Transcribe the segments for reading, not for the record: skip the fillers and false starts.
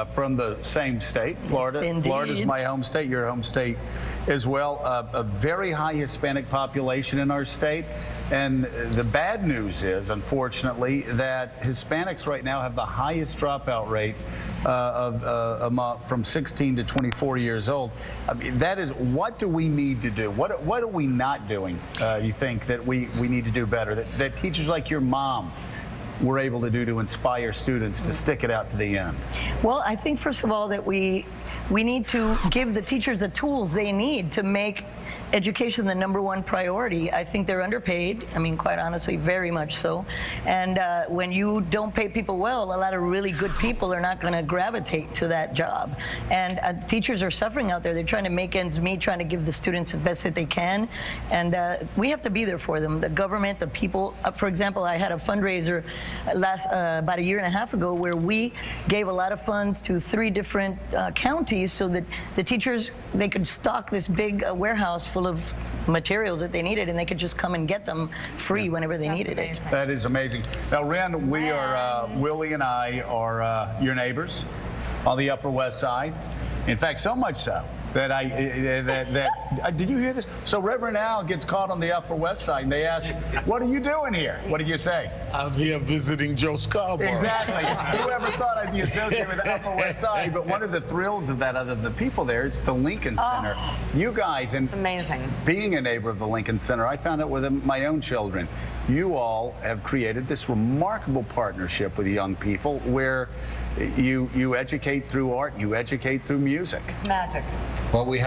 from the same state, Florida. Yes, Florida's my home state, your home state as well. A very high Hispanic population in our state. And the bad news is, unfortunately, that Hispanics right now have the highest dropout rate from 16 to 24 years old. I mean, that is, what do we need to do? What are we not doing, you think, that we need to do better? That teachers like your mom were able to do to inspire students to stick it out to the end? Well, I think, first of all, that we need to give the teachers the tools they need to make education the #1 priority. I think they're underpaid. I mean, quite honestly, very much so. And when you don't pay people well, a lot of really good people are not going to gravitate to that job. And teachers are suffering out there. They're trying to make ends meet, trying to give the students the best that they can. And we have to be there for them. The government, the people. For example, I had a fundraiser about a year and a half ago where we gave a lot of funds to 3 different counties so that the teachers, they could stock this big warehouse full of materials that they needed, and they could just come and get them free whenever they needed it. That is amazing. Now, Ren, we are, Willie and I are your neighbors on the Upper West Side. In fact, so much so that did you hear this? So Reverend Al gets caught on the Upper West Side, and they ask, "What are you doing here?" What did you say? I'm here visiting Joe Scarborough. Exactly. Whoever thought I'd be associated with the Upper West Side? But one of the thrills of that, other than the people there, it's the Lincoln Center. You guys, and it's amazing. Being a neighbor of the Lincoln Center, I found out with my own children. You all have created this remarkable partnership with young people where you educate through art, you educate through music. It's magic. Well, we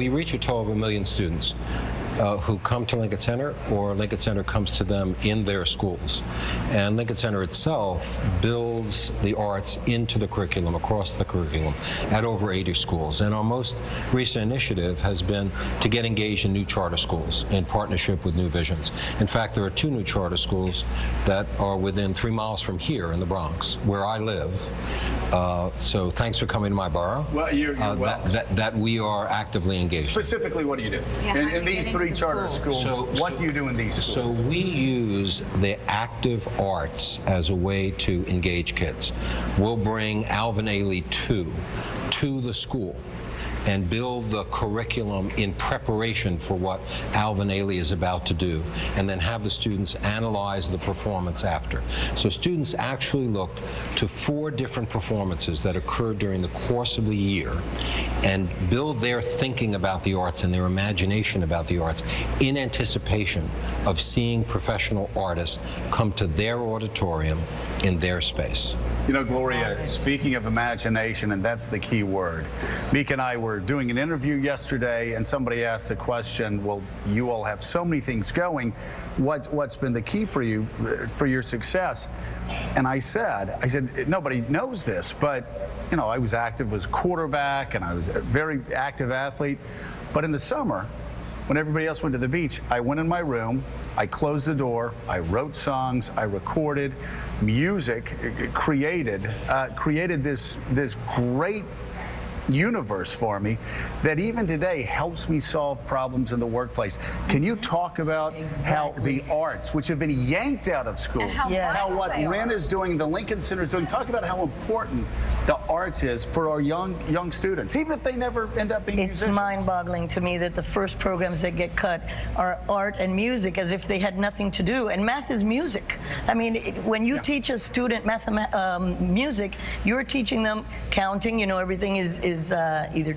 reach a total of 1 million students who come to Lincoln Center, or Lincoln Center comes to them in their schools. And Lincoln Center itself builds the arts into the curriculum, across the curriculum, at over 80 schools. And our most recent initiative has been to get engaged in new charter schools in partnership with New Visions. In fact, there are 2 new charter schools that are within 3 miles from here in the Bronx, where I live. So thanks for coming to my borough. Well, you're welcome. That we are actively engaged. Specifically, what do you do? Yeah, in these 3 charter schools, what do you do in these schools? So we use the active arts as a way to engage kids. We'll bring Alvin Ailey 2 to the school and build the curriculum in preparation for what Alvin Ailey is about to do, and then have the students analyze the performance after. So students actually looked to 4 different performances that occurred during the course of the year and build their thinking about the arts and their imagination about the arts in anticipation of seeing professional artists come to their auditorium in their space. You know, Gloria, speaking of imagination, and that's the key word, Meek and I were doing an interview yesterday, and somebody asked the question, well, you all have so many things going. What's been the key for you, for your success? And I said, nobody knows this, but, you know, I was active as quarterback, and I was a very active athlete. But in the summer, when everybody else went to the beach, I went in my room, I closed the door, I wrote songs, I recorded music, created this great universe for me that even today helps me solve problems in the workplace. Can you talk about how the arts, which have been yanked out of schools, how what Ren is doing, the Lincoln Center is doing, talk about how important the arts is for our young students, even if they never end up being musicians. It's mind-boggling to me that the first programs that get cut are art and music, as if they had nothing to do. And math is music. I mean, when you teach a student music, you're teaching them counting. You know, everything is either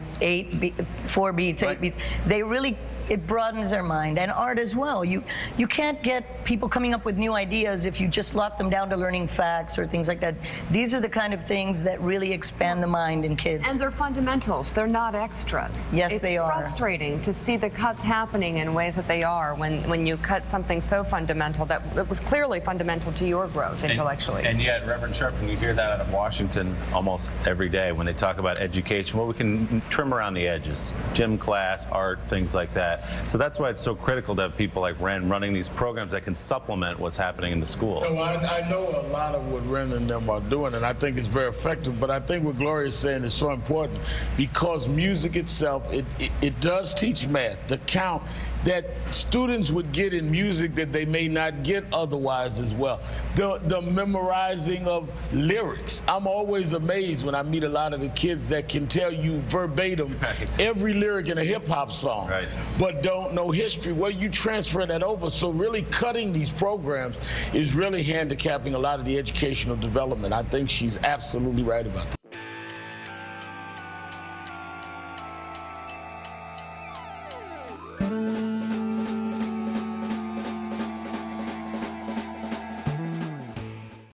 4 beats, 8 beats. They really, it broadens their mind, and art as well. You can't get people coming up with new ideas if you just lock them down to learning facts or things like that. These are the kind of things that really expand the mind in kids. And they're fundamentals. They're not extras. Yes, they are. It's frustrating to see the cuts happening in ways that they are when you cut something so fundamental that was clearly fundamental to your growth intellectually. And yet, Reverend Sharpton, you hear that out of Washington almost every day when they talk about education. Well, we can trim around the edges, gym class, art, things like that. that. So that's why it's so critical to have people like Ren running these programs that can supplement what's happening in the schools. No, I know a lot of what Ren and them are doing, and I think it's very effective. But I think what Gloria is saying is so important because music itself, it does teach math, the count that students would get in music that they may not get otherwise as well. The memorizing of lyrics. I'm always amazed when I meet a lot of the kids that can tell you verbatim every lyric in a hip-hop song, but don't know history. Well, you transfer that over. So really cutting these programs is really handicapping a lot of the educational development. I think she's absolutely right about that.